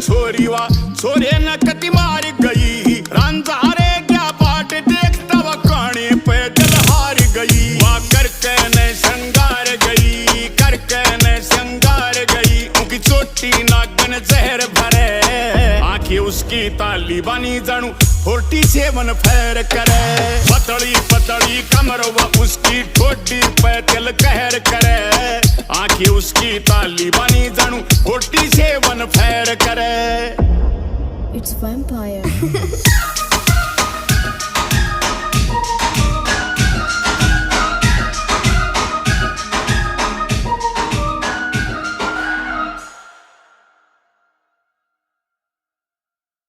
छोरी वा छोरे न कति मार गई रंजारे क्या पाट देखता व कहानी पैदल हार गई वहाँ करके न श्रृंगार गई करके न श्रृंगार गई उनकी चोटी नागन जहर भरे आंखें उसकी ताली बनी जानू 47 फैर करे पतली पतली कमर व उसकी ठोडी पैदल कहर करे आंखें उसकी ताली बनी जानू 47 फैर करे It's vampire.